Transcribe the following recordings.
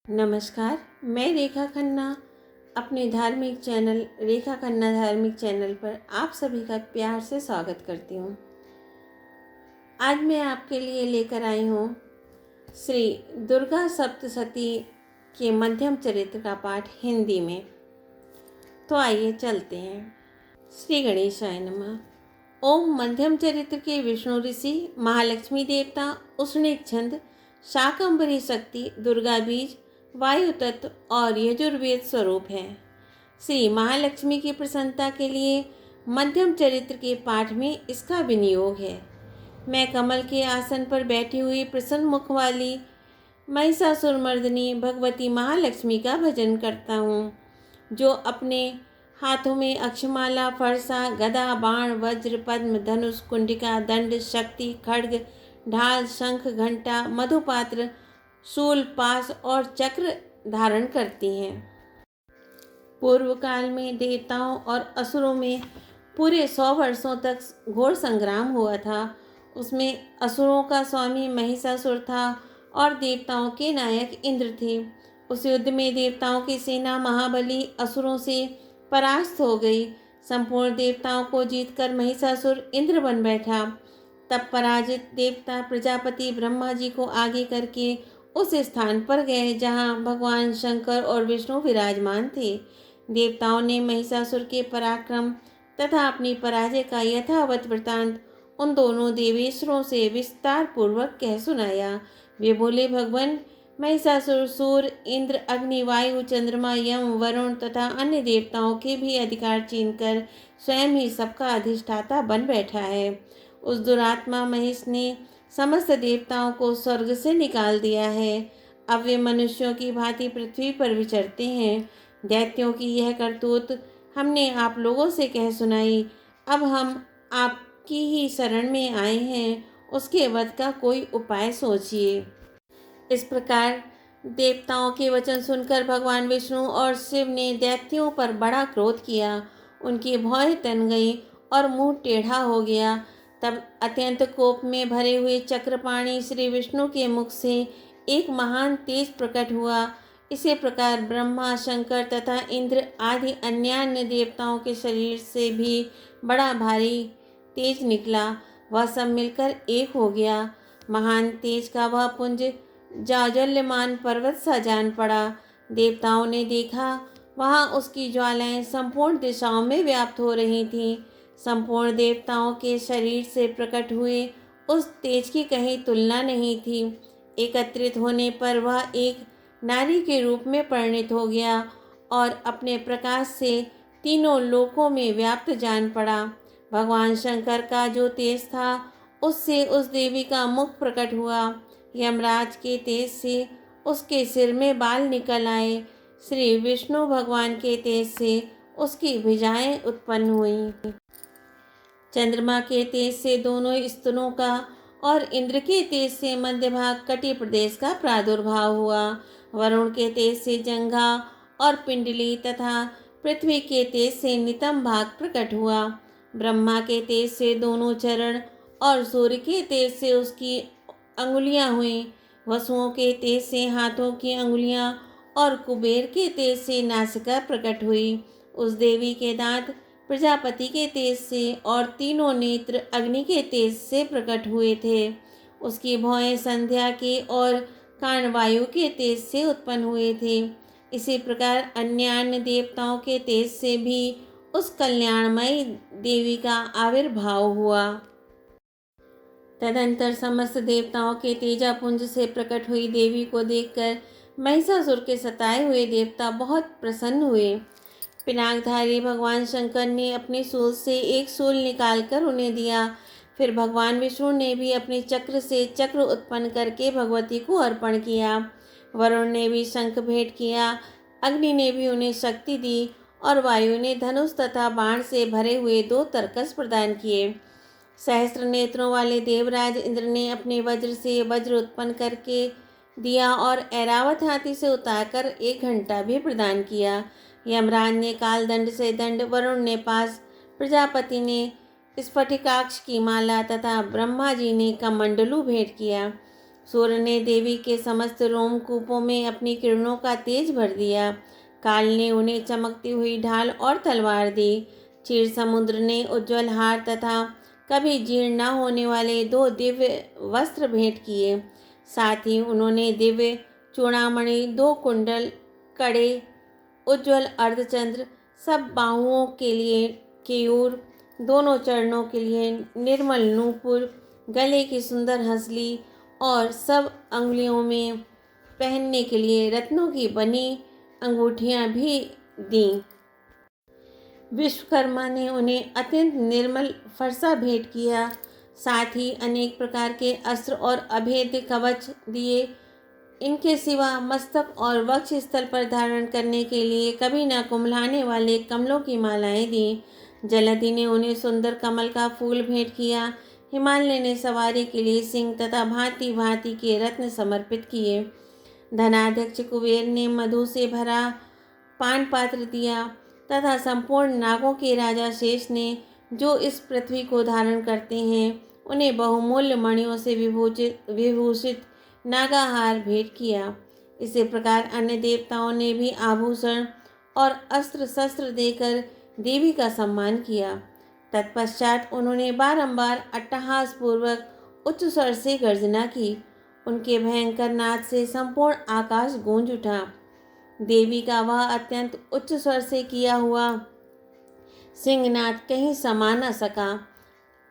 नमस्कार। मैं रेखा खन्ना अपने धार्मिक चैनल रेखा खन्ना धार्मिक चैनल पर आप सभी का प्यार से स्वागत करती हूँ। आज मैं आपके लिए लेकर आई हूँ श्री दुर्गा सप्तशती के मध्यम चरित्र का पाठ हिंदी में। तो आइए चलते हैं। श्री गणेशाय नमः। ओम मध्यम चरित्र के विष्णु ऋषि, महालक्ष्मी देवता, उष्णिक छंद, शाकंभरी शक्ति, दुर्गा बीज, वायु तत्व और यजुर्वेद स्वरूप है। श्री महालक्ष्मी की प्रसन्नता के लिए मध्यम चरित्र के पाठ में इसका विनियोग है। मैं कमल के आसन पर बैठी हुई प्रसन्न मुख वाली महिषासुरमर्दिनी भगवती महालक्ष्मी का भजन करता हूँ, जो अपने हाथों में अक्षमाला, फरसा, गदा, बाण, वज्र, पद्म, धनुष, कुंडिका, दंड, शक्ति, खड्ग, ढाल, शंख, घंटा, मधुपात्र, शूल, पास और चक्र धारण करती हैं। पूर्व काल में देवताओं और असुरों में पूरे 100 वर्षों तक घोर संग्राम हुआ था। उसमें असुरों का स्वामी महिषासुर था और देवताओं के नायक इंद्र थे। उस युद्ध में देवताओं की सेना महाबली असुरों से परास्त हो गई। संपूर्ण देवताओं को जीतकर महिषासुर इंद्र बन बैठा। तब पराजित देवता प्रजापति ब्रह्मा जी को आगे करके उस स्थान पर गए जहाँ भगवान शंकर और विष्णु विराजमान थे। देवताओं ने महिषासुर के पराक्रम तथा अपनी पराजय का यथावत वृतांत उन दोनों देवेश्वरों से विस्तार पूर्वक कह सुनाया। वे बोले, भगवान, महिषासुर सूर्य, इंद्र, अग्नि, वायु, चंद्रमा, यम, वरुण तथा अन्य देवताओं के भी अधिकार छीनकर स्वयं ही सबका अधिष्ठाता बन बैठा है। उस दुरात्मा महिष ने समस्त देवताओं को स्वर्ग से निकाल दिया है। अब वे मनुष्यों की भांति पृथ्वी पर विचरते हैं। दैत्यों की यह करतूत हमने आप लोगों से कह सुनाई। अब हम आपकी ही शरण में आए हैं। उसके वध का कोई उपाय सोचिए। इस प्रकार देवताओं के वचन सुनकर भगवान विष्णु और शिव ने दैत्यों पर बड़ा क्रोध किया। उनकी भौहें तन गई और मुंह टेढ़ा हो गया। तब अत्यंत कोप में भरे हुए चक्रपाणी श्री विष्णु के मुख से एक महान तेज प्रकट हुआ। इसी प्रकार ब्रह्मा, शंकर तथा इंद्र आदि अन्य देवताओं के शरीर से भी बड़ा भारी तेज निकला। वह सब मिलकर एक हो गया। महान तेज का वह पुंज जाज्वल्यमान पर्वत सा जान पड़ा। देवताओं ने देखा, वहाँ उसकी ज्वालाएं संपूर्ण दिशाओं में व्याप्त हो रही थीं। संपूर्ण देवताओं के शरीर से प्रकट हुए उस तेज की कहीं तुलना नहीं थी। एकत्रित होने पर वह एक नारी के रूप में परिणित हो गया और अपने प्रकाश से तीनों लोकों में व्याप्त जान पड़ा। भगवान शंकर का जो तेज था, उससे उस देवी का मुख प्रकट हुआ। यमराज के तेज से उसके सिर में बाल निकल आए। श्री विष्णु भगवान के तेज से उसकी भुजाएं उत्पन्न हुई। चंद्रमा के तेज से दोनों स्तनों का और इंद्र के तेज से मध्य भाग कटी प्रदेश का प्रादुर्भाव हुआ। वरुण के तेज से जंघा और पिंडली तथा पृथ्वी के तेज से नितंब भाग प्रकट हुआ। ब्रह्मा के तेज से दोनों चरण और सूर्य के तेज से उसकी अंगुलियां हुई। वसुओं के तेज से हाथों की अंगुलियां और कुबेर के तेज से नासिका प्रकट हुई। उस देवी के दांत प्रजापति के तेज से और तीनों नेत्र अग्नि के तेज से प्रकट हुए थे। उसकी भौहें संध्या के और कान वायु के तेज से उत्पन्न हुए थे। इसी प्रकार अन्य देवताओं के तेज से भी उस कल्याणमयी देवी का आविर्भाव हुआ। तदंतर समस्त देवताओं के तेजापुंज से प्रकट हुई देवी को देखकर महिषासुर के सताए हुए देवता बहुत प्रसन्न हुए। पिनाकधारी भगवान शंकर ने अपने सूल से एक शूल निकालकर उन्हें दिया। फिर भगवान विष्णु ने भी अपने चक्र से चक्र उत्पन्न करके भगवती को अर्पण किया। वरुण ने भी शंख भेंट किया। अग्नि ने भी उन्हें शक्ति दी और वायु ने धनुष तथा बाण से भरे हुए 2 तरकस प्रदान किए। सहस्त्र नेत्रों वाले देवराज इंद्र ने अपने वज्र से वज्र उत्पन्न करके दिया और ऐरावत हाथी से उतारकर 1 घंटा भी प्रदान किया। यमराज ने कालदंड से दंड, वरुण ने पास, प्रजापति ने स्फटिकाक्ष की माला तथा ब्रह्मा जी ने कमंडलू भेंट किया। सूर्य ने देवी के समस्त रोमकूपों में अपनी किरणों का तेज भर दिया। काल ने उन्हें चमकती हुई ढाल और तलवार दी। क्षीर समुद्र ने उज्ज्वल हार तथा कभी जीर्ण न होने वाले 2 दिव्य वस्त्र भेंट किए। साथ ही उन्होंने दिव्य चूड़ामणि, 2 कुंडल, कड़े, उज्ज्वल अर्धचंद्र, सब बाहुओं के लिए केयूर, दोनों चरणों के लिए निर्मल नूपुर, गले की सुंदर हंसली और सब अंगुलियों में पहनने के लिए रत्नों की बनी अंगूठियां भी दीं। विश्वकर्मा ने उन्हें अत्यंत निर्मल फरसा भेंट किया। साथ ही अनेक प्रकार के अस्त्र और अभेद्य कवच दिए। इनके सिवा मस्तक और वक्ष स्थल पर धारण करने के लिए कभी न कुम्हलाने वाले कमलों की मालाएं दी। जलधि ने उन्हें सुंदर कमल का फूल भेंट किया। हिमालय ने सवारी के लिए सिंह तथा भांति भांति के रत्न समर्पित किए। धनाध्यक्ष कुबेर ने मधु से भरा पान पात्र दिया तथा संपूर्ण नागों के राजा शेष ने, जो इस पृथ्वी को धारण करते हैं, उन्हें बहुमूल्य मणियों से विभूषित नागाहार भेंट किया। इसी प्रकार अन्य देवताओं ने भी आभूषण और अस्त्र शस्त्र देकर देवी का सम्मान किया। तत्पश्चात उन्होंने बारंबार अट्टहास पूर्वक उच्च स्वर से गर्जना की। उनके भयंकर नाद से संपूर्ण आकाश गूंज उठा। देवी का वह अत्यंत उच्च स्वर से किया हुआ सिंहनाद कहीं समा न सका।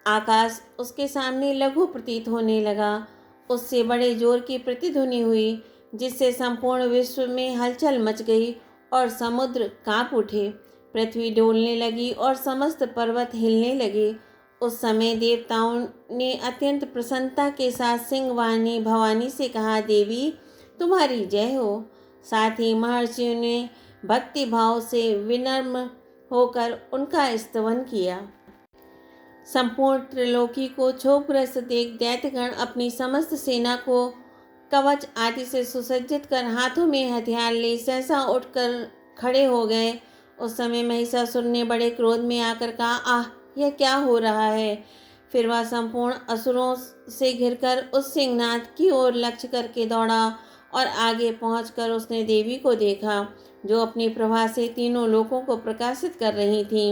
आकाश उसके सामने लघु प्रतीत होने लगा। उससे बड़े जोर की प्रतिध्वनि हुई, जिससे संपूर्ण विश्व में हलचल मच गई और समुद्र कांप उठे। पृथ्वी डोलने लगी और समस्त पर्वत हिलने लगे। उस समय देवताओं ने अत्यंत प्रसन्नता के साथ सिंहवाहिनी भवानी से कहा, देवी तुम्हारी जय हो। साथ ही महर्षियों ने भक्ति भाव से विनम्र होकर उनका स्तवन किया। संपूर्ण त्रिलोकी को क्षोभग्रस्त देख दैत्यगण अपनी समस्त सेना को कवच आदि से सुसज्जित कर हाथों में हथियार ले सहसा उठकर खड़े हो गए। उस समय महिषासुर ने बड़े क्रोध में आकर कहा, आह, यह क्या हो रहा है। फिर वह संपूर्ण असुरों से घिरकर उस सिंहनाद की ओर लक्ष्य करके दौड़ा और आगे पहुंचकर उसने देवी को देखा, जो अपनी प्रभा से तीनों लोकों को प्रकाशित कर रही थी।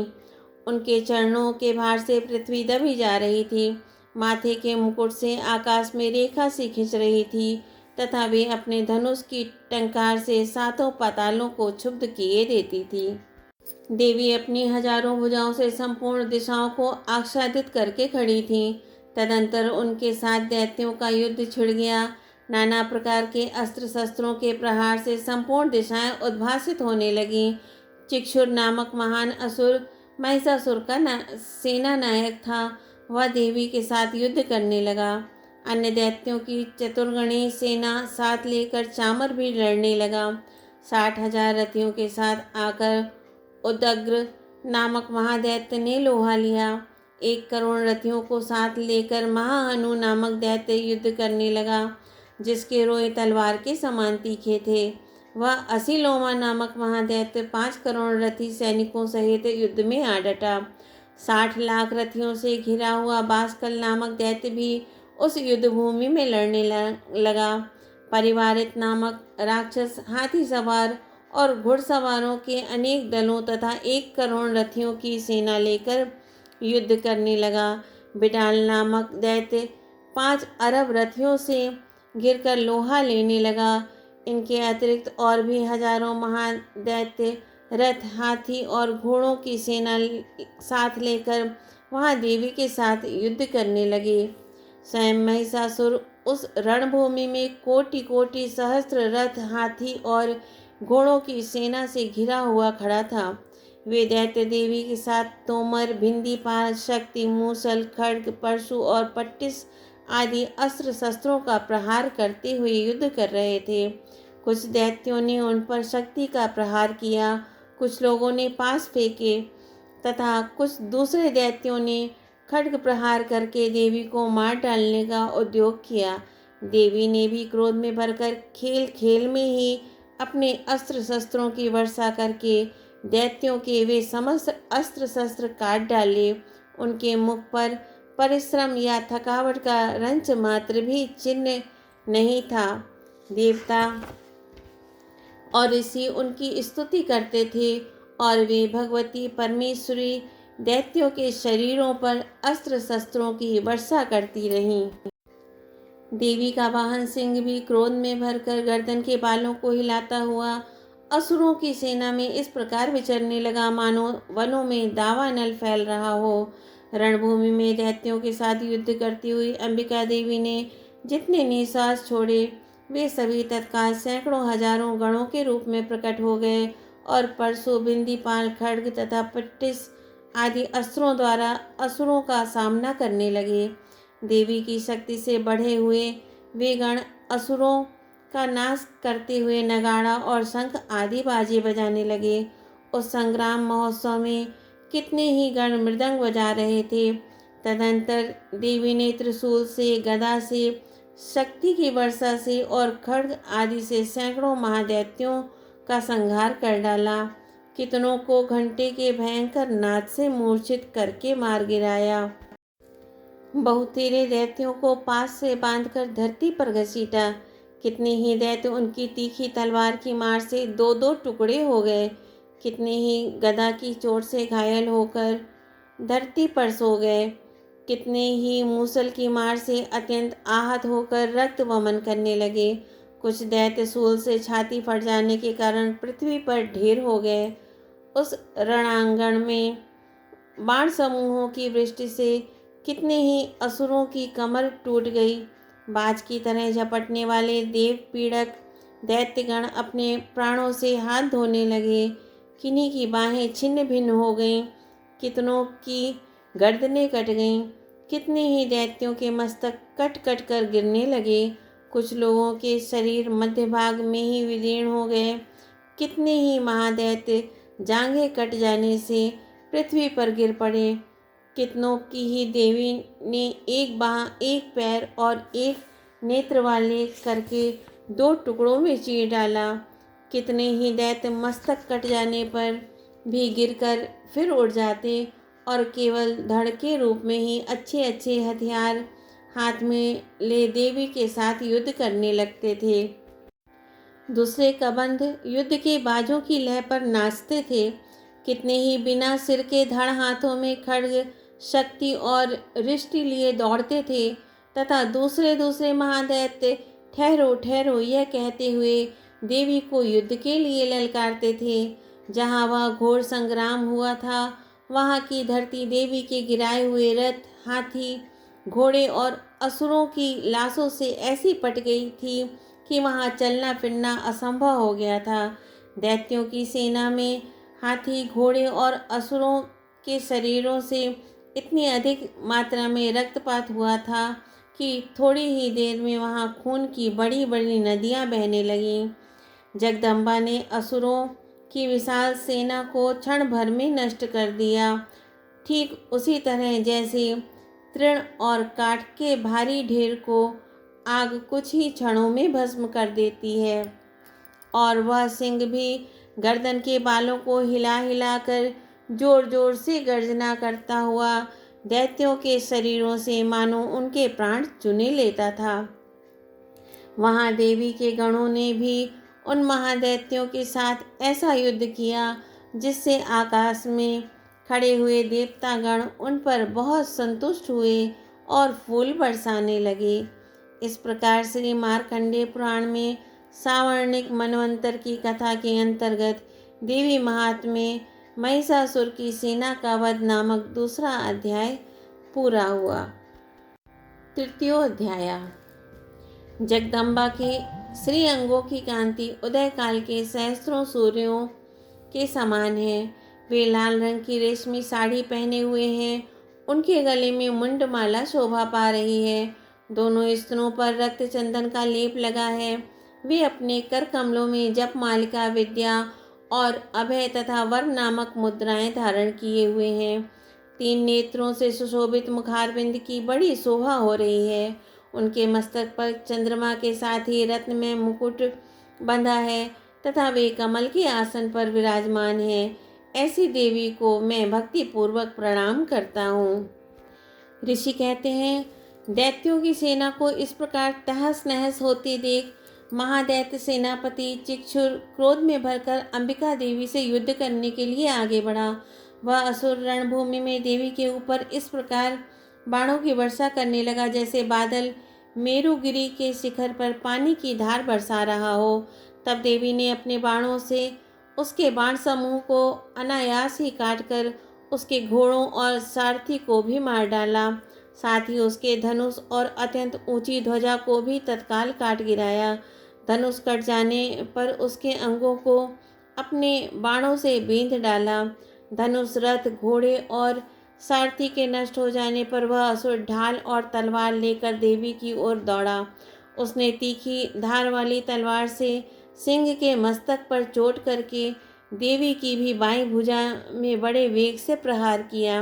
उनके चरणों के भार से पृथ्वी दबी जा रही थी। माथे के मुकुट से आकाश में रेखा सी खिंच रही थी तथा वे अपने धनुष की टंकार से 7 पातालों को क्षुब्ध किए देती थी। देवी अपनी हजारों भुजाओं से संपूर्ण दिशाओं को आच्छादित करके खड़ी थी। तदंतर उनके साथ दैत्यों का युद्ध छिड़ गया। नाना प्रकार के अस्त्र शस्त्रों के प्रहार से संपूर्ण दिशाएं उद्भासित होने लगीं। चिक्षुर नामक महान असुर महिषासुर का सेना नायक था। वह देवी के साथ युद्ध करने लगा। अन्य दैत्यों की चतुर्गणी सेना साथ लेकर चामर भी लड़ने लगा। 60,000 रथियों के साथ आकर उदग्र नामक महादैत्य ने लोहा लिया। 1 करोड़ रथियों को साथ लेकर महाहनु नामक दैत्य युद्ध करने लगा, जिसके रोए तलवार के समान तीखे थे। वह असीलोमा नामक महादैत्य 5 करोड़ रथी सैनिकों सहित युद्ध में आ डटा। 60 लाख रथियों से घिरा हुआ बास्कल नामक दैत्य भी उस युद्ध भूमि में लड़ने लगा। परिवारित नामक राक्षस हाथी सवार और घुड़सवारों के अनेक दलों तथा 1 करोड़ रथियों की सेना लेकर युद्ध करने लगा। बिडाल नामक दैत्य 5 अरब रथियों से घिरकर लोहा लेने लगा। इनके अतिरिक्त और भी हजारों महान दैत्य रथ, हाथी और घोड़ों की सेना साथ लेकर वहां देवी के साथ युद्ध करने लगे। स्वयं महिषासुर उस रणभूमि में कोटि कोटि सहस्त्र रथ, हाथी और घोड़ों की सेना से घिरा हुआ खड़ा था। वे दैत्य देवी के साथ तोमर, भिंदीपाल, शक्ति, मूसल, खड्ग, परशु और पट्टिस आदि अस्त्र शस्त्रों का प्रहार करते हुए युद्ध कर रहे थे। कुछ दैत्यों ने उन पर शक्ति का प्रहार किया, कुछ लोगों ने पास फेंके तथा कुछ दूसरे दैत्यों ने खड्ग प्रहार करके देवी को मार डालने का उद्योग किया। देवी ने भी क्रोध में भरकर खेल खेल में ही अपने अस्त्र शस्त्रों की वर्षा करके दैत्यों के वे समस्त अस्त्र शस्त्र काट डाले। उनके मुख पर परिश्रम या थकावट का रंच मात्र भी चिन्ह नहीं था। देवता और ऋषि उनकी स्तुति करते थे और वे भगवती परमेश्वरी दैत्यों के शरीरों पर अस्त्र शस्त्रों की वर्षा करती रहीं। देवी का वाहन सिंह भी क्रोध में भरकर गर्दन के बालों को हिलाता हुआ असुरों की सेना में इस प्रकार विचरने लगा मानो वनों में दावानल फैल रहा हो। रणभूमि में दैत्यों के साथ युद्ध करती हुई अंबिका देवी ने जितने निश्वास छोड़े वे सभी तत्काल सैकड़ों हजारों गणों के रूप में प्रकट हो गए और परशु, बिंदीपाल, खड्ग तथा पट्टिस आदि अस्त्रों द्वारा असुरों का सामना करने लगे। देवी की शक्ति से बढ़े हुए वे गण असुरों का नाश करते हुए नगाड़ा और शंख आदि बाजे बजाने लगे। उस संग्राम महोत्सव में कितने ही गण मृदंग बजा रहे थे। तदंतर देवी ने त्रिशूल से, गदा से, शक्ति की वर्षा से और खड्ग आदि से सैकड़ों महादैत्यों का संहार कर डाला। कितनों को घंटे के भयंकर नाद से मूर्छित करके मार गिराया। बहुतेरे दैत्यों को पास से बांधकर धरती पर घसीटा। कितने ही दैत्य उनकी तीखी तलवार की मार से दो दो टुकड़े हो गए। कितने ही गदा की चोट से घायल होकर धरती पर सो गए। कितने ही मूसल की मार से अत्यंत आहत होकर रक्त वमन करने लगे। कुछ दैत्य सूल से छाती फट जाने के कारण पृथ्वी पर ढेर हो गए। उस रणांगण में बाण समूहों की वृष्टि से कितने ही असुरों की कमर टूट गई। बाज की तरह झपटने वाले देव पीड़क दैत्यगण अपने प्राणों से हाथ धोने लगे। किन्हीं की बाहें छिन्न भिन्न हो गईं, कितनों की गर्दनें कट गईं। कितने ही दैत्यों के मस्तक कट कट कर गिरने लगे। कुछ लोगों के शरीर मध्य भाग में ही विदीर्ण हो गए। कितने ही महादैत्य जांघें कट जाने से पृथ्वी पर गिर पड़े। कितनों की ही देवी ने एक बाह, एक पैर और एक नेत्र वाले करके दो टुकड़ों में चीर डाला। कितने ही दैत्य मस्तक कट जाने पर भी गिरकर फिर उड़ जाते और केवल धड़ के रूप में ही अच्छे अच्छे हथियार हाथ में ले देवी के साथ युद्ध करने लगते थे। दूसरे कबंध युद्ध के बाजों की लय पर नाचते थे। कितने ही बिना सिर के धड़ हाथों में खड्ग, शक्ति और रिष्टि लिए दौड़ते थे तथा दूसरे दूसरे महादैत्य ठहरो ठहरो यह कहते हुए देवी को युद्ध के लिए ललकारते थे। जहाँ वह घोर संग्राम हुआ था वहाँ की धरती देवी के गिराए हुए रथ, हाथी, घोड़े और असुरों की लाशों से ऐसी पट गई थी कि वहाँ चलना फिरना असंभव हो गया था। दैत्यों की सेना में हाथी, घोड़े और असुरों के शरीरों से इतनी अधिक मात्रा में रक्तपात हुआ था कि थोड़ी ही देर में वहाँ खून की बड़ी बड़ी नदियाँ बहने लगीं। जगदम्बा ने असुरों की विशाल सेना को क्षण भर में नष्ट कर दिया। ठीक उसी तरह जैसे तृण और काठ के भारी ढेर को आग कुछ ही क्षणों में भस्म कर देती है। और वह सिंह भी गर्दन के बालों को हिला हिलाकर जोर जोर से गर्जना करता हुआ दैत्यों के शरीरों से मानो उनके प्राण चुने लेता था। वहाँ देवी के गणों ने भी उन महादैत्यों के साथ ऐसा युद्ध किया जिससे आकाश में खड़े हुए देवतागण उन पर बहुत संतुष्ट हुए और फूल बरसाने लगे। इस प्रकार श्री मार्कंडेय पुराण में सावर्णिक मनवंतर की कथा के अंतर्गत देवी महात्म्य महिषासुर की सेना का वध नामक दूसरा अध्याय पूरा हुआ। तृतीयोध्याय। जगदम्बा के श्री अंगों की कांति उदय काल के सहस्त्रों सूर्यों के समान है। वे लाल रंग की रेशमी साड़ी पहने हुए हैं। उनके गले में मुंडमाला शोभा पा रही है। दोनों स्तनों पर रक्त चंदन का लेप लगा है। वे अपने कर कमलों में जप मालिका, विद्या और अभय तथा वर नामक मुद्राएं धारण किए हुए हैं। 3 नेत्रों से सुशोभित मुखारबिंद की बड़ी शोभा हो रही है। उनके मस्तक पर चंद्रमा के साथ ही रत्न में मुकुट बंधा है तथा वे कमल के आसन पर विराजमान है। ऐसी देवी को मैं भक्ति पूर्वक प्रणाम करता हूँ। ऋषि कहते हैं, दैत्यों की सेना को इस प्रकार तहस नहस होते देख महादैत्य सेनापति चिक्षुर क्रोध में भरकर अंबिका देवी से युद्ध करने के लिए आगे बढ़ा। वह असुर रणभूमि में देवी के ऊपर इस प्रकार बाणों की वर्षा करने लगा जैसे बादल मेरुगिरी के शिखर पर पानी की धार बरसा रहा हो। तब देवी ने अपने बाणों से उसके बाण समूह को अनायास ही काटकर उसके घोड़ों और सारथी को भी मार डाला। साथ ही उसके धनुष और अत्यंत ऊंची ध्वजा को भी तत्काल काट गिराया। धनुष कट जाने पर उसके अंगों को अपने बाणों से बींध डाला। धनुष, रथ, घोड़े और सारथी के नष्ट हो जाने पर वह असुर ढाल और तलवार लेकर देवी की ओर दौड़ा। उसने तीखी धार वाली तलवार से सिंह के मस्तक पर चोट करके देवी की भी बाईं भुजा में बड़े वेग से प्रहार किया।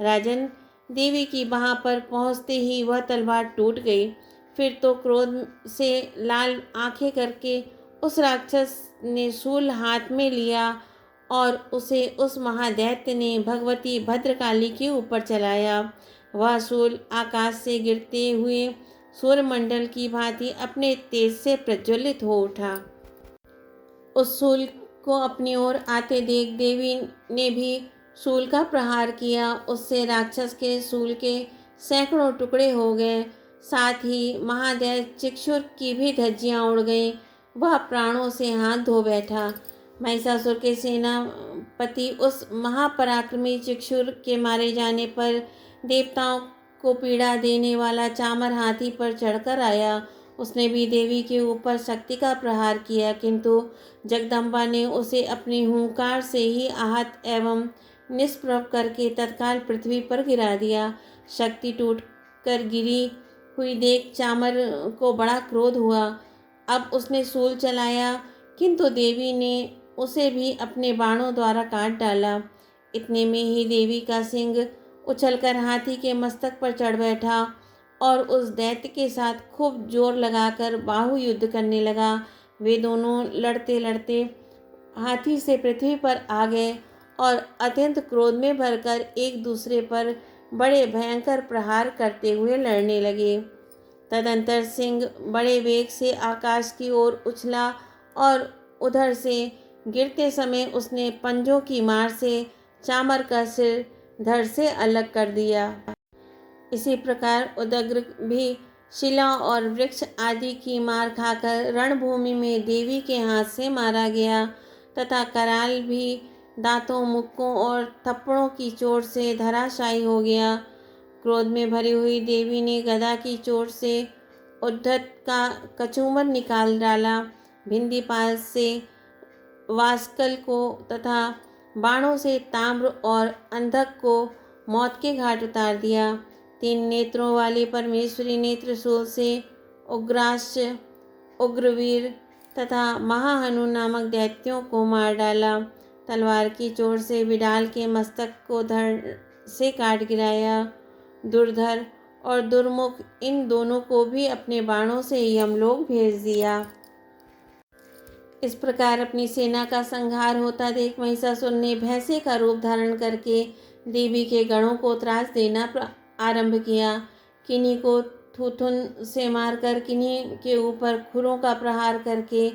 राजन, देवी की बाह पर पहुंचते ही वह तलवार टूट गई। फिर तो क्रोध से लाल आंखें करके उस राक्षस ने शूल हाथ में लिया और उसे उस महादैत्य ने भगवती भद्रकाली के ऊपर चलाया। वह शूल आकाश से गिरते हुए सूर्यमंडल की भांति अपने तेज से प्रज्वलित हो उठा। उस शूल को अपनी ओर आते देख देवी ने भी शूल का प्रहार किया। उससे राक्षस के शूल के सैकड़ों टुकड़े हो गए। साथ ही महादैत्य चिक्षुर की भी धज्जियां उड़ गईं। वह प्राणों से हाथ धो बैठा। महिषासुर के सेनापति उस महापराक्रमी चिक्षुर के मारे जाने पर देवताओं को पीड़ा देने वाला चामर हाथी पर चढ़कर आया। उसने भी देवी के ऊपर शक्ति का प्रहार किया, किंतु जगदम्बा ने उसे अपनी हुंकार से ही आहत एवं निष्प्रभ करके तत्काल पृथ्वी पर गिरा दिया। शक्ति टूट कर गिरी हुई देख चामर को बड़ा क्रोध हुआ। अब उसने शूल चलाया, किंतु देवी ने उसे भी अपने बाणों द्वारा काट डाला। इतने में ही देवी का सिंह उछलकर हाथी के मस्तक पर चढ़ बैठा और उस दैत्य के साथ खूब जोर लगाकर बाहु युद्ध करने लगा। वे दोनों लड़ते लड़ते हाथी से पृथ्वी पर आ गए और अत्यंत क्रोध में भरकर एक दूसरे पर बड़े भयंकर प्रहार करते हुए लड़ने लगे। तदंतर सिंह बड़े वेग से आकाश की ओर उछला और उधर से गिरते समय उसने पंजों की मार से चामर का सिर धड़ से अलग कर दिया। इसी प्रकार उदग्र भी शिला और वृक्ष आदि की मार खाकर रणभूमि में देवी के हाथ से मारा गया तथा कराल भी दांतों, मुक्कों और थप्पड़ों की चोट से धराशायी हो गया। क्रोध में भरी हुई देवी ने गदा की चोट से उद्धत का कचूमर निकाल डाला। भिंदीपाल से वास्कल को तथा बाणों से ताम्र और अंधक को मौत के घाट उतार दिया। 3 नेत्रों वाली परमेश्वरी ने त्रिशूल से उग्रास्य, उग्रवीर तथा महाहनु नामक दैत्यों को मार डाला। तलवार की चोट से बिडाल के मस्तक को धड़ से काट गिराया। दुर्धर और दुर्मुख इन दोनों को भी अपने बाणों से यमलोक भेज दिया। इस प्रकार अपनी सेना का संहार होता देख महिषासुर ने भैंसे का रूप धारण करके देवी के गणों को त्रास देना आरंभ किया। किन्हीं को थूथुन से मारकर, किन्हीं के ऊपर खुरों का प्रहार करके,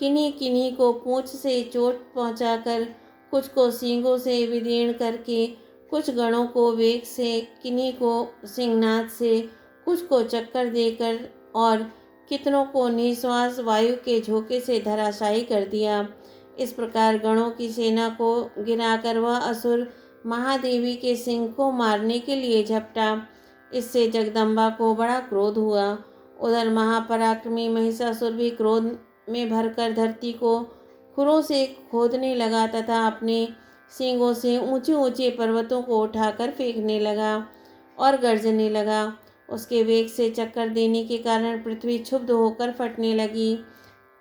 किन्हीं को पूंछ से चोट पहुंचाकर, कुछ को सींगों से विदीर्ण करके, कुछ गणों को वेग से, किन्हीं को सिंहनाद से, कुछ को चक्कर देकर और कितनों को निश्वास वायु के झोंके से धराशायी कर दिया। इस प्रकार गणों की सेना को गिराकर वह असुर महादेवी के सिंह को मारने के लिए झपटा। इससे जगदम्बा को बड़ा क्रोध हुआ। उधर महापराक्रमी महिषासुर भी क्रोध में भरकर धरती को खुरों से खोदने लगा तथा अपने सींगों से ऊंचे ऊंचे पर्वतों को उठाकर फेंकने लगा और गर्जने लगा। उसके वेग से चक्कर देने के कारण पृथ्वी क्षुब्ध होकर फटने लगी।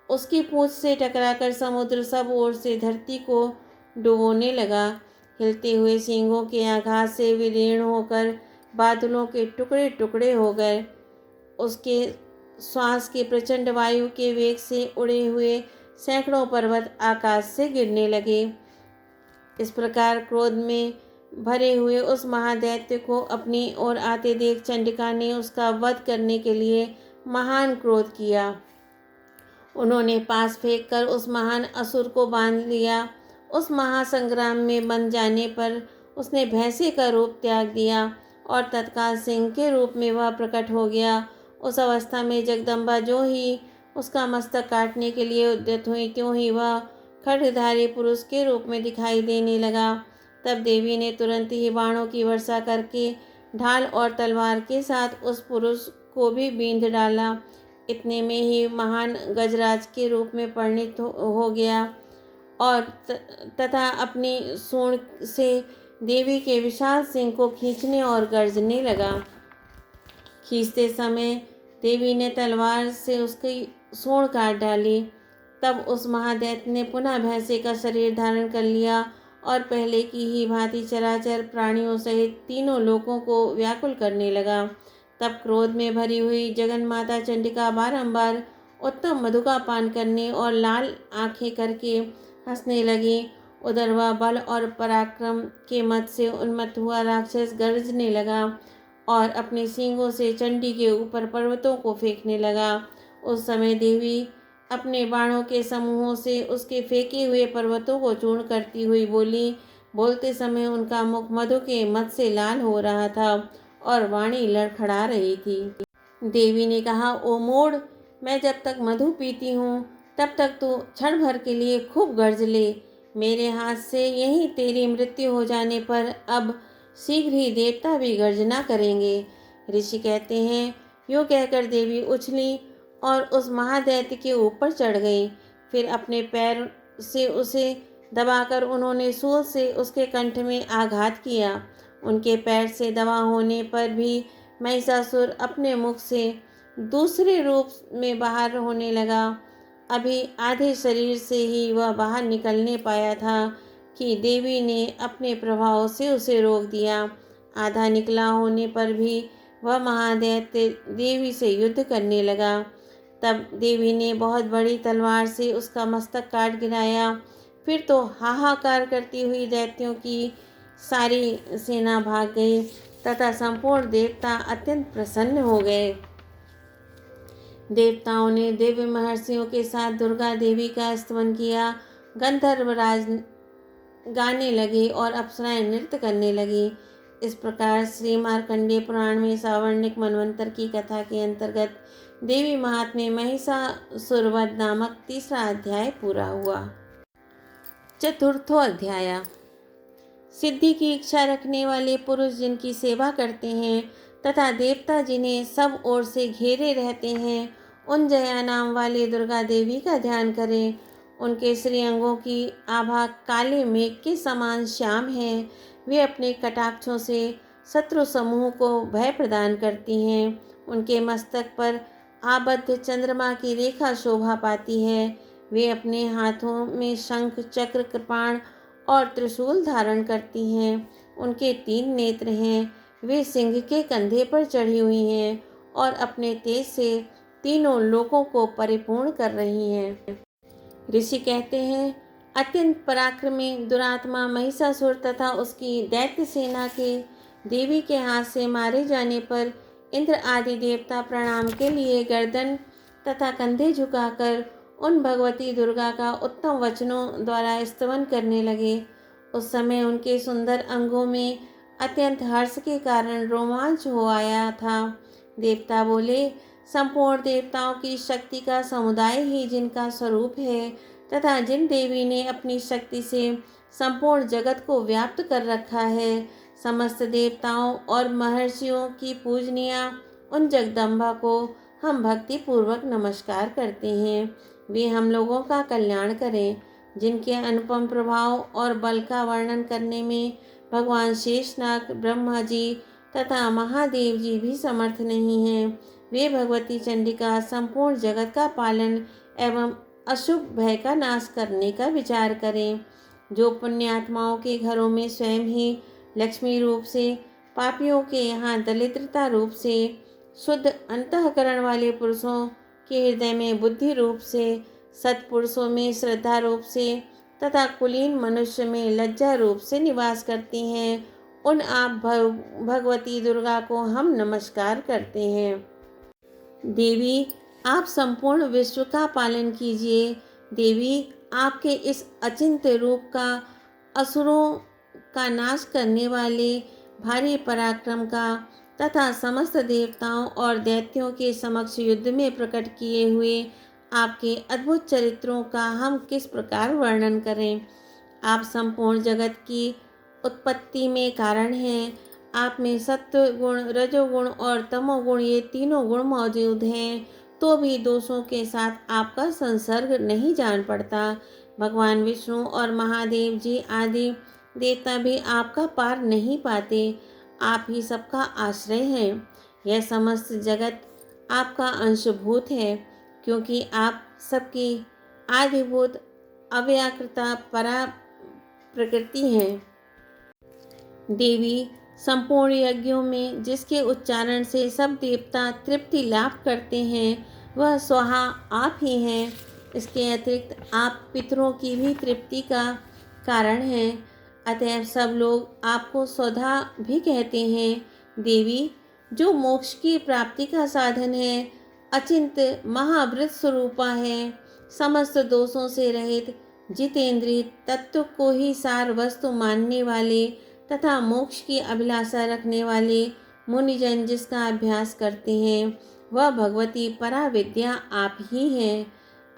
उसकी पूंछ से टकराकर समुद्र सब ओर से धरती को डुबोने लगा। हिलते हुए सींगों के आघात से विलीन होकर बादलों के टुकड़े टुकड़े हो गए। उसके श्वास के प्रचंड वायु के वेग से उड़े हुए सैकड़ों पर्वत आकाश से गिरने लगे। इस प्रकार क्रोध में भरे हुए उस महादैत्य को अपनी ओर आते देख चंडिका ने उसका वध करने के लिए महान क्रोध किया। उन्होंने पास फेंक कर उस महान असुर को बांध लिया। उस महासंग्राम में बन जाने पर उसने भैंसे का रूप त्याग दिया और तत्काल सिंह के रूप में वह प्रकट हो गया। उस अवस्था में जगदम्बा जो ही उसका मस्तक काटने के लिए उद्यत हुई, त्यों ही वह खड्गधारी पुरुष के रूप में दिखाई देने लगा। तब देवी ने तुरंत ही बाणों की वर्षा करके ढाल और तलवार के साथ उस पुरुष को भी बींध डाला। इतने में ही महान गजराज के रूप में परिणित हो गया और तथा अपनी सूंड से देवी के विशाल सिंह को खींचने और गर्जने लगा। खींचते समय देवी ने तलवार से उसकी सूंड काट डाली। तब उस महादैत्य ने पुनः भैंसे का शरीर धारण कर लिया और पहले की ही भांति चराचर प्राणियों सहित तीनों लोकों को व्याकुल करने लगा। तब क्रोध में भरी हुई जगन माता चंडिका बारंबार उत्तम मधु का पान करने और लाल आंखें करके हंसने लगी। उधर वह बल और पराक्रम के मद से उन्मत्त हुआ राक्षस गरजने लगा और अपने सींगों से चंडी के ऊपर पर्वतों को फेंकने लगा। उस समय देवी अपने बाणों के समूहों से उसके फेंके हुए पर्वतों को चूर्ण करती हुई बोली। बोलते समय उनका मुख मधु के मद से लाल हो रहा था और वाणी लड़खड़ा रही थी। देवी ने कहा, ओ मूढ़, मैं जब तक मधु पीती हूँ तब तक तू क्षण भर के लिए खूब गर्ज ले। मेरे हाथ से यहीं तेरी मृत्यु हो जाने पर अब शीघ्र ही देवता भी गर्जना करेंगे। ऋषि कहते हैं, यूँ कहकर देवी उछली और उस महादैत्य के ऊपर चढ़ गई। फिर अपने पैर से उसे दबाकर उन्होंने सूल से उसके कंठ में आघात किया। उनके पैर से दबा होने पर भी महिषासुर अपने मुख से दूसरे रूप में बाहर होने लगा। अभी आधे शरीर से ही वह बाहर निकलने पाया था कि देवी ने अपने प्रभाव से उसे रोक दिया। आधा निकला होने पर भी वह महादैत्य देवी से युद्ध करने लगा। तब देवी ने बहुत बड़ी तलवार से उसका मस्तक काट गिराया। फिर तो हाहाकार करती हुई दैत्यों की सारी सेना भाग गई तथा संपूर्ण देवता अत्यंत प्रसन्न हो गए। देवताओं ने दिव्य महर्षियों के साथ दुर्गा देवी का स्तवन किया। गंधर्वराज गाने लगे और अप्सराएं नृत्य करने लगी। इस प्रकार श्री मार्कंडेय पुराण में सावर्णिक मनवंतर की कथा के अंतर्गत देवी महात्म्य महिषासुरवध नामक तीसरा अध्याय पूरा हुआ। चतुर्थो अध्याय। सिद्धि की इच्छा रखने वाले पुरुष जिनकी सेवा करते हैं तथा देवता जिन्हें सब ओर से घेरे रहते हैं, उन जया नाम वाली दुर्गा देवी का ध्यान करें। उनके श्रीअंगों की आभा काले मेघ के समान श्याम है। वे अपने कटाक्षों से शत्रु समूह को भय प्रदान करती हैं। उनके मस्तक पर आबद्ध चंद्रमा की रेखा शोभा पाती है। वे अपने हाथों में शंख, चक्र, कृपाण और त्रिशूल धारण करती हैं। उनके 3 नेत्र हैं। वे सिंह के कंधे पर चढ़ी हुई हैं और अपने तेज से तीनों लोकों को परिपूर्ण कर रही हैं। ऋषि कहते हैं, अत्यंत पराक्रमी दुरात्मा महिषासुर तथा उसकी दैत्य सेना के देवी के हाथ से मारे जाने पर इंद्र आदि देवता प्रणाम के लिए गर्दन तथा कंधे झुकाकर उन भगवती दुर्गा का उत्तम वचनों द्वारा स्तवन करने लगे। उस समय उनके सुंदर अंगों में अत्यंत हर्ष के कारण रोमांच हो आया था। देवता बोले, संपूर्ण देवताओं की शक्ति का समुदाय ही जिनका स्वरूप है तथा जिन देवी ने अपनी शक्ति से संपूर्ण जगत को व्याप्त कर रखा है, समस्त देवताओं और महर्षियों की पूजनीय उन जगदम्बा को हम भक्ति पूर्वक नमस्कार करते हैं। वे हम लोगों का कल्याण करें। जिनके अनुपम प्रभाव और बल का वर्णन करने में भगवान शेषनाग, ब्रह्मा जी तथा महादेव जी भी समर्थ नहीं हैं, वे भगवती चंडिका संपूर्ण जगत का पालन एवं अशुभ भय का नाश करने का विचार करें। जो पुण्यात्माओं के घरों में स्वयं ही लक्ष्मी रूप से, पापियों के यहाँ दरिद्रता रूप से, शुद्ध अंतःकरण वाले पुरुषों के हृदय में बुद्धि रूप से, सत्पुरुषों में श्रद्धा रूप से तथा कुलीन मनुष्य में लज्जा रूप से निवास करती हैं, उन आप भगवती दुर्गा को हम नमस्कार करते हैं। देवी, आप संपूर्ण विश्व का पालन कीजिए। देवी, आपके इस अचिंत्य रूप का असुरों का नाश करने वाले भारी पराक्रम का तथा समस्त देवताओं और दैत्यों के समक्ष युद्ध में प्रकट किए हुए आपके अद्भुत चरित्रों का हम किस प्रकार वर्णन करें। आप संपूर्ण जगत की उत्पत्ति में कारण हैं। आप में सत्व गुण, रजोगुण और तमोगुण, ये तीनों गुण मौजूद हैं, तो भी दोषों के साथ आपका संसर्ग नहीं जान पड़ता। भगवान विष्णु और महादेव जी आदि देवता भी आपका पार नहीं पाते। आप ही सबका आश्रय हैं। यह समस्त जगत आपका अंशभूत है, क्योंकि आप सबकी आदिभूत अव्याकृता परा प्रकृति हैं। देवी, संपूर्ण यज्ञों में जिसके उच्चारण से सब देवता तृप्ति लाभ करते हैं, वह स्वाहा आप ही हैं। इसके अतिरिक्त आप पितरों की भी तृप्ति का कारण हैं, अतएव सब लोग आपको स्वधा भी कहते हैं। देवी, जो मोक्ष की प्राप्ति का साधन है, अचिंत्य महावृत स्वरूपा है, समस्त दोषों से रहित जितेंद्रिय तत्व को ही सार वस्तु मानने वाले तथा मोक्ष की अभिलाषा रखने वाले मुनिजन जिसका अभ्यास करते हैं, वह भगवती पराविद्या आप ही हैं।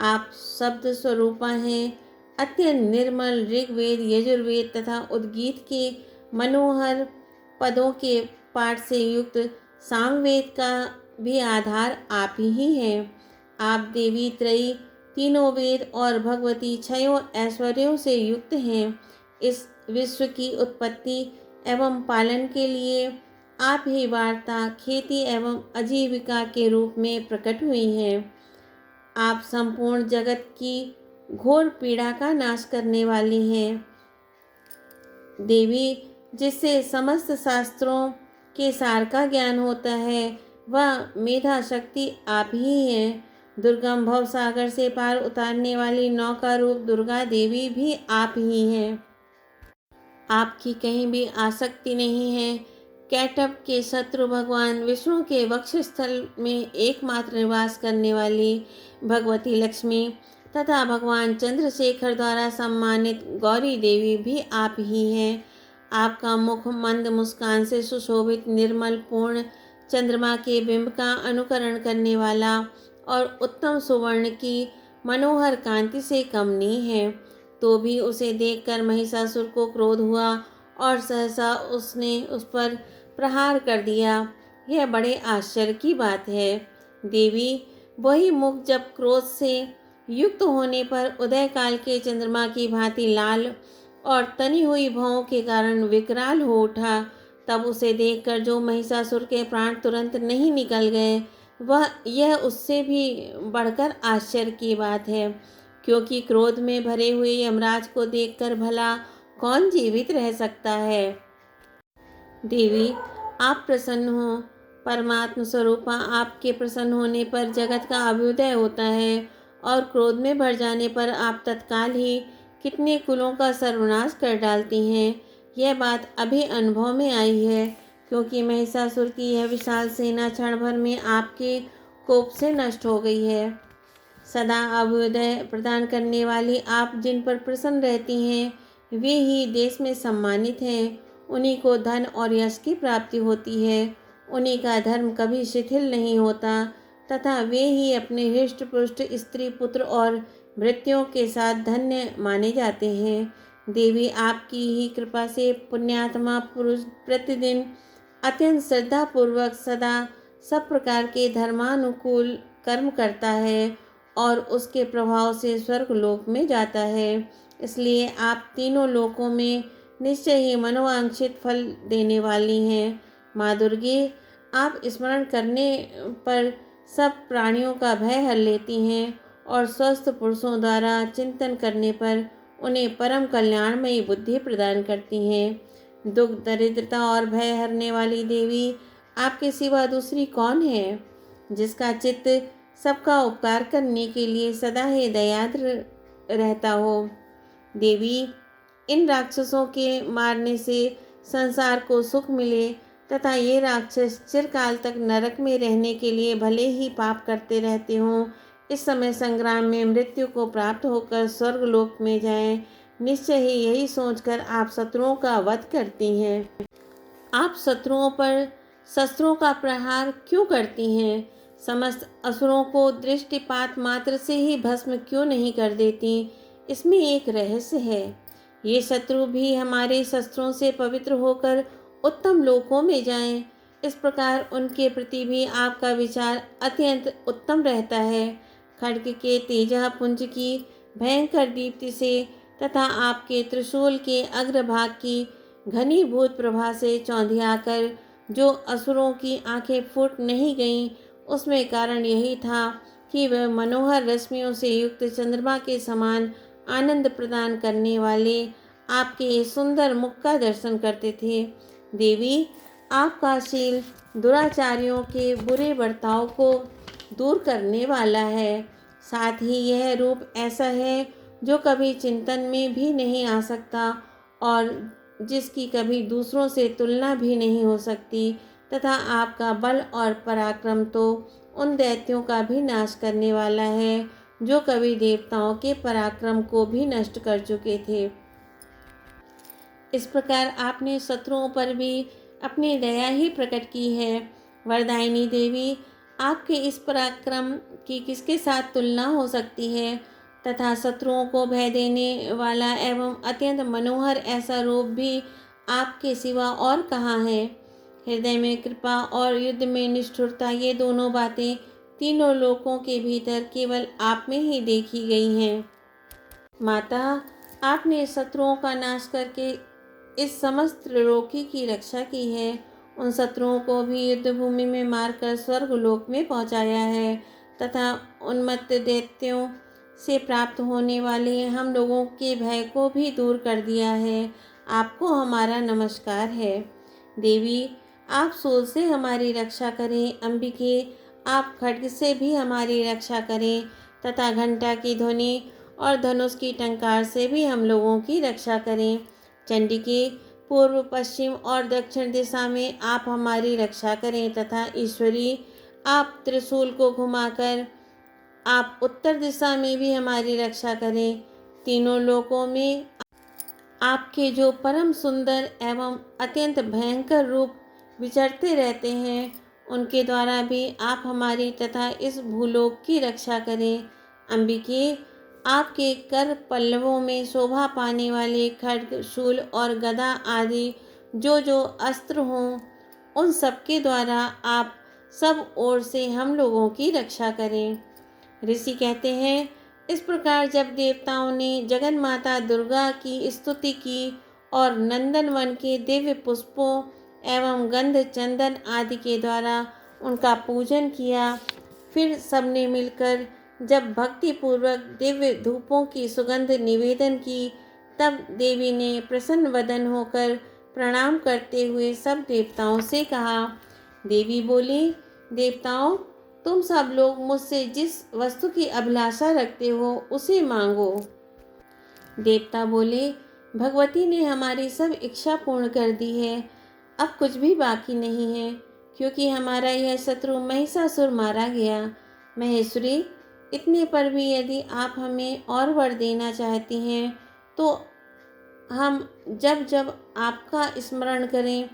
आप शब्द स्वरूपा हैं। अत्यंत निर्मल ऋग्वेद, यजुर्वेद तथा उद्गीत के मनोहर पदों के पाठ से युक्त सामवेद का भी आधार आप ही हैं। आप देवी त्रयी, तीनों वेद और भगवती छयों ऐश्वर्यों से युक्त हैं। इस विश्व की उत्पत्ति एवं पालन के लिए आप ही वार्ता, खेती एवं आजीविका के रूप में प्रकट हुई हैं। आप संपूर्ण जगत की घोर पीड़ा का नाश करने वाली हैं। देवी, जिससे समस्त शास्त्रों के सार का ज्ञान होता है, वह मेधा शक्ति आप ही हैं। दुर्गम भव सागर से पार उतारने वाली नौका रूप दुर्गा देवी भी आप ही हैं। आपकी कहीं भी आसक्ति नहीं है। कैटभ के शत्रु भगवान विष्णु के वक्षस्थल में एकमात्र निवास करने वाली भगवती लक्ष्मी तथा भगवान चंद्रशेखर द्वारा सम्मानित गौरी देवी भी आप ही हैं। आपका मुख मंद मुस्कान से सुशोभित निर्मल पूर्ण चंद्रमा के बिंब का अनुकरण करने वाला और उत्तम सुवर्ण की मनोहर कांति से कम नहीं है। तो भी उसे देखकर महिषासुर को क्रोध हुआ और सहसा उसने उस पर प्रहार कर दिया। यह बड़े आश्चर्य की बात है। देवी, वही मुख जब क्रोध से युक्त होने पर उदय काल के चंद्रमा की भांति लाल और तनी हुई भौं के कारण विकराल हो उठा, तब उसे देखकर जो महिषासुर के प्राण तुरंत नहीं निकल गए, यह उससे भी बढ़कर आश्चर्य की बात है, क्योंकि क्रोध में भरे हुए यमराज को देखकर भला कौन जीवित रह सकता है। देवी, आप प्रसन्न हो। परमात्म स्वरूपा आपके प्रसन्न होने पर जगत का अभ्युदय होता है और क्रोध में भर जाने पर आप तत्काल ही कितने कुलों का सर्वनाश कर डालती हैं। यह बात अभी अनुभव में आई है, क्योंकि महिषासुर की यह विशाल सेना क्षण भर में आपके कोप से नष्ट हो गई है। सदा अभ्युदय प्रदान करने वाली आप जिन पर प्रसन्न रहती हैं, वे ही देश में सम्मानित हैं। उन्हीं को धन और यश की प्राप्ति होती है। उन्हीं का धर्म कभी शिथिल नहीं होता तथा वे ही अपने हृष्ट पुष्ट स्त्री पुत्र और भृत्यों के साथ धन्य माने जाते हैं। देवी, आपकी ही कृपा से पुण्यात्मा पुरुष प्रतिदिन अत्यंत श्रद्धापूर्वक सदा सब प्रकार के धर्मानुकूल कर्म करता है और उसके प्रभाव से स्वर्ग लोक में जाता है। इसलिए आप तीनों लोकों में निश्चय ही मनोवांछित फल देने वाली हैं। माँ दुर्गे, आप स्मरण करने पर सब प्राणियों का भय हर लेती हैं और स्वस्थ पुरुषों द्वारा चिंतन करने पर उन्हें परम कल्याणमयी बुद्धि प्रदान करती हैं। दुख, दरिद्रता और भय हरने वाली देवी, आपके सिवा दूसरी कौन है, जिसका चित्त सबका उपकार करने के लिए सदा ही दयाद्र रहता हो। देवी, इन राक्षसों के मारने से संसार को सुख मिले तथा ये राक्षस चिरकाल तक नरक में रहने के लिए भले ही पाप करते रहते हों, इस समय संग्राम में मृत्यु को प्राप्त होकर स्वर्गलोक में जाएं। निश्चय ही यही सोचकर आप शत्रुओं का वध करती हैं। आप शत्रुओं पर शस्त्रों का प्रहार क्यों करती हैं? समस्त असुरों को दृष्टिपात मात्र से ही भस्म क्यों नहीं कर देती? इसमें एक रहस्य है। ये शत्रु भी हमारे शस्त्रों से पवित्र होकर उत्तम लोकों में जाएं। इस प्रकार उनके प्रति भी आपका विचार अत्यंत उत्तम रहता है। खड्ग के तेजा पुंज की भयंकर दीप्ति से तथा आपके त्रिशूल के अग्रभाग की घनीभूत प्रभा से चौंधियाकर जो असुरों की आंखें फूट नहीं गईं, उसमें कारण यही था कि वह मनोहर रश्मियों से युक्त चंद्रमा के समान आनंद प्रदान करने वाले आपके सुंदर मुख का दर्शन करते थे। देवी, आपका शील दुराचारियों के बुरे बर्ताव को दूर करने वाला है। साथ ही यह रूप ऐसा है जो कभी चिंतन में भी नहीं आ सकता और जिसकी कभी दूसरों से तुलना भी नहीं हो सकती, तथा आपका बल और पराक्रम तो उन दैत्यों का भी नाश करने वाला है जो कभी देवताओं के पराक्रम को भी नष्ट कर चुके थे। इस प्रकार आपने शत्रुओं पर भी अपनी दया ही प्रकट की है। वरदायिनी देवी, आपके इस पराक्रम की किसके साथ तुलना हो सकती है? तथा शत्रुओं को भय देने वाला एवं अत्यंत मनोहर ऐसा रूप भी आपके सिवा और कहाँ है? हृदय में कृपा और युद्ध में निष्ठुरता, ये दोनों बातें तीनों लोकों के भीतर केवल आप में ही देखी गई हैं। माता, आपने शत्रुओं का नाश करके इस समस्त त्रिलोकी की रक्षा की है। उन शत्रुओं को भी युद्ध भूमि में मारकर स्वर्गलोक में पहुंचाया है तथा उन्मत्त दैत्यों से प्राप्त होने वाले हम लोगों के भय को भी दूर कर दिया है। आपको हमारा नमस्कार है। देवी, आप सूल से हमारी रक्षा करें। अंबिके, आप खड्ग से भी हमारी रक्षा करें तथा घंटा की ध्वनि और धनुष की टंकार से भी हम लोगों की रक्षा करें। चंडिके, पूर्व, पश्चिम और दक्षिण दिशा में आप हमारी रक्षा करें तथा ईश्वरी, आप त्रिशूल को घुमाकर आप उत्तर दिशा में भी हमारी रक्षा करें। तीनों लोकों में आपके जो परम सुंदर एवं अत्यंत भयंकर रूप विचरते रहते हैं, उनके द्वारा भी आप हमारी तथा इस भूलोक की रक्षा करें। अंबिके, आपके कर पल्लवों में शोभा पाने वाले खड्ग, शूल और गदा आदि जो जो अस्त्र हों, उन सबके द्वारा आप सब ओर से हम लोगों की रक्षा करें। ऋषि कहते हैं, इस प्रकार जब देवताओं ने जगन माता दुर्गा की स्तुति की और नंदनवन के दिव्य पुष्पों एवं गंध चंदन आदि के द्वारा उनका पूजन किया, फिर सबने मिलकर जब भक्ति पूर्वक दिव्य धूपों की सुगंध निवेदन की, तब देवी ने प्रसन्न वदन होकर प्रणाम करते हुए सब देवताओं से कहा। देवी बोली, देवताओं, तुम सब लोग मुझसे जिस वस्तु की अभिलाषा रखते हो उसे मांगो। देवता बोले, भगवती ने हमारी सब इच्छा पूर्ण कर दी है। अब कुछ भी बाकी नहीं है, क्योंकि हमारा यह शत्रु महिषासुर मारा गया। महेश्वरी, इतने पर भी यदि आप हमें और वर देना चाहती हैं, तो हम जब जब आपका स्मरण करें,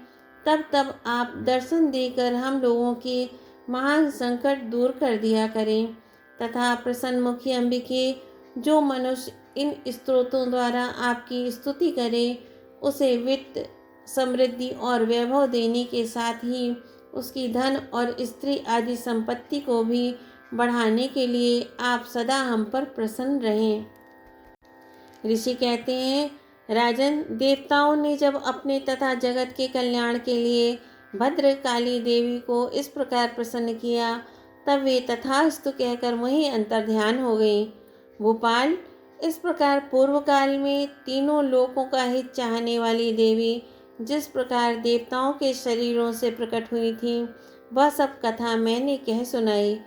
तब तब आप दर्शन देकर हम लोगों के महान संकट दूर कर दिया करें। तथा प्रसन्नमुखी अंबिके, जो मनुष्य इन स्तोत्रों द्वारा आपकी स्तुति करे, उसे वित्त, समृद्धि और वैभव देने के साथ ही उसकी धन और स्त्री आदि संपत्ति को भी बढ़ाने के लिए आप सदा हम पर प्रसन्न रहें। ऋषि कहते हैं, राजन, देवताओं ने जब अपने तथा जगत के कल्याण के लिए भद्रकाली देवी को इस प्रकार प्रसन्न किया, तब वे तथास्तु कहकर वहीं अंतर्ध्यान हो गई। भूपाल, इस प्रकार पूर्व काल में तीनों लोकों का हित चाहने वाली देवी जिस प्रकार देवताओं के शरीरों से प्रकट हुई थी, वह सब कथा मैंने कह सुनाई।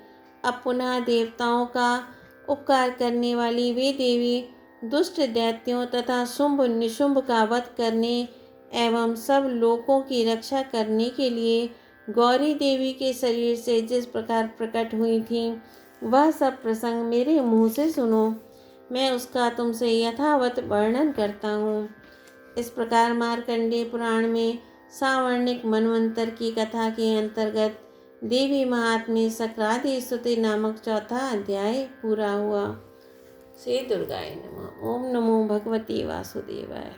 अब पुनः देवताओं का उपकार करने वाली वे देवी दुष्ट दैत्यों तथा शुंभ निशुंभ का वध करने एवं सब लोगों की रक्षा करने के लिए गौरी देवी के शरीर से जिस प्रकार प्रकट हुई थी, वह सब प्रसंग मेरे मुँह से सुनो। मैं उसका तुमसे यथावत वर्णन करता हूँ। इस प्रकार मार्कंडेय पुराण में सावर्णिक मनवंतर की कथा के अंतर्गत देवी महात्म्य सक्राति स्तुति नामक चौथा अध्याय पूरा हुआ। श्री दुर्गाय नमः। ओम नमो भगवती वासुदेवाय।